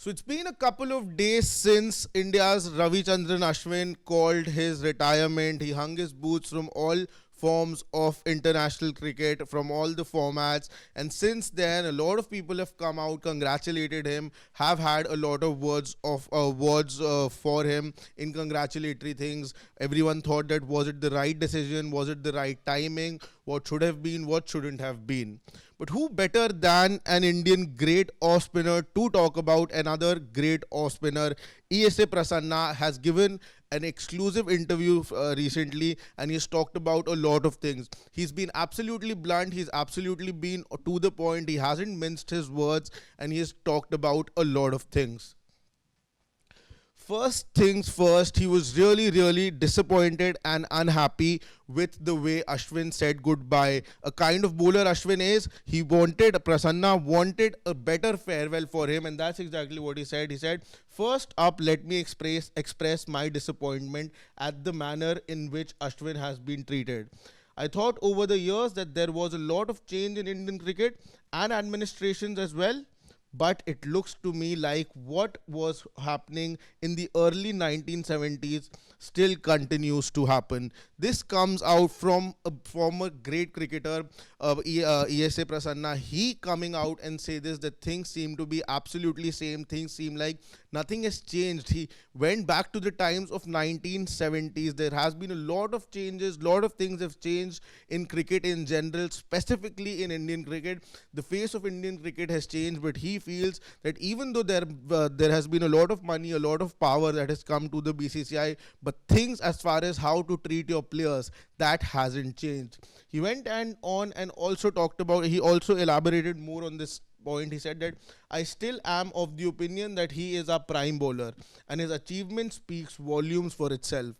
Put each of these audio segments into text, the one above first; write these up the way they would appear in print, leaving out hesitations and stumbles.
So it's been a couple of days since India's Ravichandran Ashwin called his retirement. He hung his boots from all forms of international cricket, from all the formats, and since then a lot of people have come out, congratulated him, have had a lot of words for him in congratulatory things. Everyone thought that was it the right decision, was it the right timing, what should have been, what shouldn't have been. But who better than an Indian great off spinner to talk about another great off spinner? EAS Prasanna has given an exclusive interview recently, and he's talked about a lot of things. He's been absolutely blunt, he's absolutely been to the point, he hasn't minced his words, and he has talked about a lot of things. First things first, he was really disappointed and unhappy with the way Ashwin said goodbye. A kind of bowler Ashwin is, Prasanna wanted a better farewell for him, and that's exactly what he said. He said, first up, let me express my disappointment at the manner in which Ashwin has been treated. I thought over the years that there was a lot of change in Indian cricket and administrations as well, but it looks to me like what was happening in the early 1970s still continues to happen. This comes out from a former great cricketer, EAS Prasanna. He coming out and say this, that things seem to be absolutely same. Things seem like nothing has changed. He went back to the times of 1970s. There has been a lot of changes, lot of things have changed in cricket in general, specifically in Indian cricket. The face of Indian cricket has changed, but he feels that even though there has been a lot of money, a lot of power that has come to the BCCI, but things as far as how to treat your players, that hasn't changed. He went and on and also talked about, he also elaborated more on this point. He said that I still am of the opinion that he is a prime bowler and his achievement speaks volumes for itself.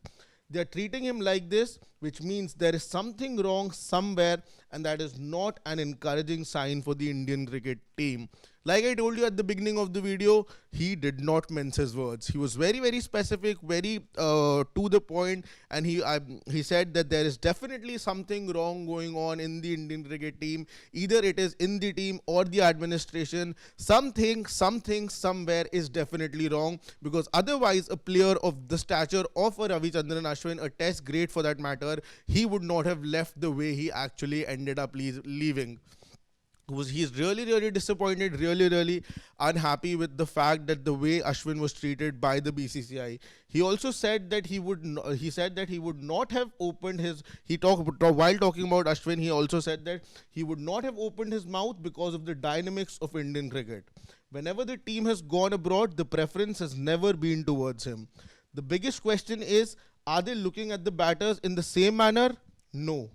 They are treating him like this, which means there is something wrong somewhere, and that is not an encouraging sign for the Indian cricket team. Like I told you at the beginning of the video, he did not mince his words. He was very specific, very to the point, and he said that there is definitely something wrong going on in the Indian cricket team. Either it is in the team or the administration. Something, somewhere is definitely wrong, because otherwise a player of the stature of a Ravichandran Ashwin, a test great for that matter, he would not have left the way he actually ended up leaving. He's really disappointed, really unhappy with the fact that the way Ashwin was treated by the BCCI. He also said that he said that he would not have opened his while talking about Ashwin. He also said that he would not have opened his mouth because of the dynamics of Indian cricket. Whenever the team has gone abroad, the preference has never been towards him. The biggest question is, are they looking at the batters in the same manner? No.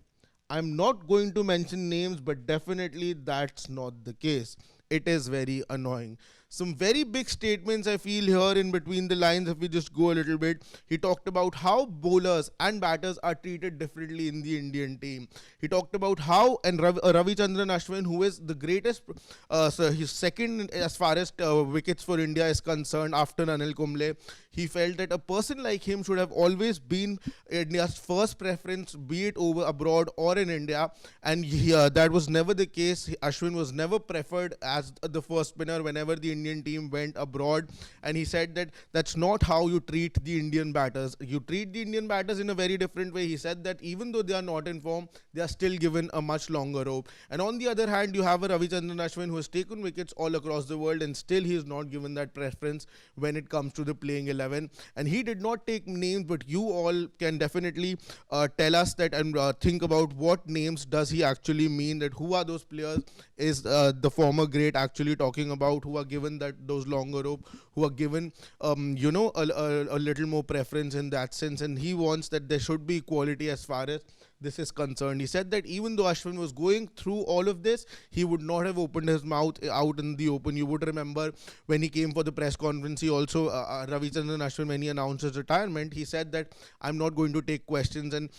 I'm not going to mention names, but definitely that's not the case. It is very annoying. Some very big statements I feel here in between the lines. If we just go a little bit, he talked about how bowlers and batters are treated differently in the Indian team. He talked about how, and Ravichandran Ashwin, who is the greatest, so he's second as far as wickets for India is concerned after Anil Kumble. He felt that a person like him should have always been India's first preference, be it over abroad or in India, and that was never the case. Ashwin was never preferred as the first spinner whenever the Indian team went abroad, and he said that that's not how you treat the Indian batters. You treat the Indian batters in a very different way. He said that even though they are not in form, they are still given a much longer rope. And on the other hand, you have a Ravichandran Ashwin who has taken wickets all across the world, and still he is not given that preference when it comes to the playing 11. And he did not take names, but you all can definitely tell us that and think about what names does he actually mean, that who are those players is the former great actually talking about, who are given that those longer rope, who are given a little more preference in that sense. And he wants that there should be equality as far as this is concerned. He said that even though Ashwin was going through all of this, he would not have opened his mouth out in the open. You would remember when he came for the press conference, he also, Ravichandran Ashwin, when he announced his retirement, he said that I'm not going to take questions. And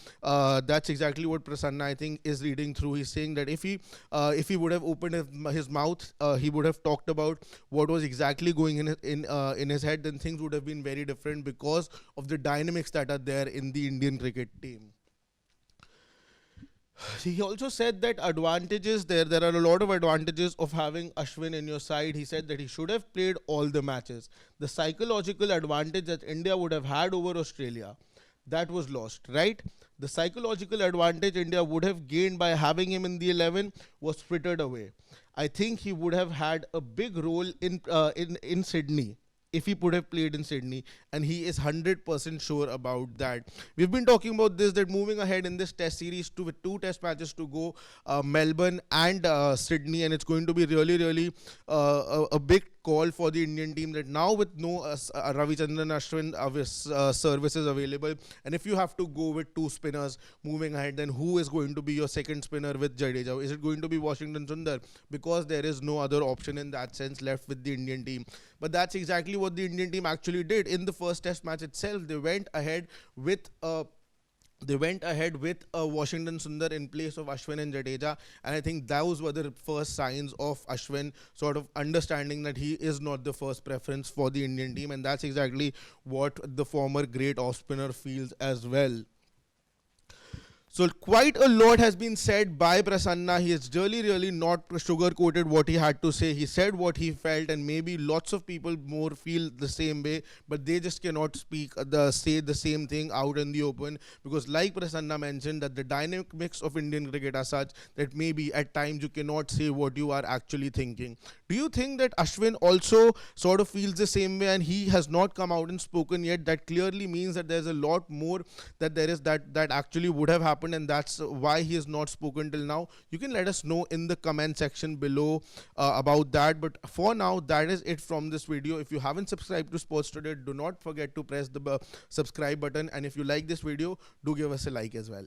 that's exactly what Prasanna, I think, is reading through. He's saying that if he would have opened his mouth, he would have talked about what was exactly going in his head, then things would have been very different because of the dynamics that are there in the Indian cricket team. He also said that advantages there are a lot of advantages of having Ashwin in your side. He said that he should have played all the matches. The psychological advantage that India would have had over Australia, that was lost, right? The psychological advantage India would have gained by having him in the 11 was frittered away. I think he would have had a big role in Sydney if he would have played in Sydney, and he is 100% sure about that. We've been talking about this, that moving ahead in this test series with two test matches to go, Melbourne and Sydney, and it's going to be really, really a big call for the Indian team, that now with no Ravichandran Ashwin services available, and if you have to go with two spinners moving ahead, then who is going to be your second spinner with Jadeja? Is it going to be Washington Sundar? Because there is no other option in that sense left with the Indian team. But that's exactly what the Indian team actually did in the first test match itself. They went ahead with Washington Sundar in place of Ashwin and Jadeja, and I think those were the first signs of Ashwin sort of understanding that he is not the first preference for the Indian team, and that's exactly what the former great off spinner feels as well. So quite a lot has been said by Prasanna. He has really, really not sugar-coated what he had to say. He said what he felt, and maybe lots of people more feel the same way, but they just cannot say the same thing out in the open, because like Prasanna mentioned, that the dynamic mix of Indian cricket are such that maybe at times you cannot say what you are actually thinking. Do you think that Ashwin also sort of feels the same way, and he has not come out and spoken yet? That clearly means that there's a lot more that there is that actually would have happened, and that's why he has not spoken till now. You can let us know in the comment section below about that. But for now, that is it from this video. If you haven't subscribed to Sports Today, do not forget to press the subscribe button, and if you like this video, do give us a like as well.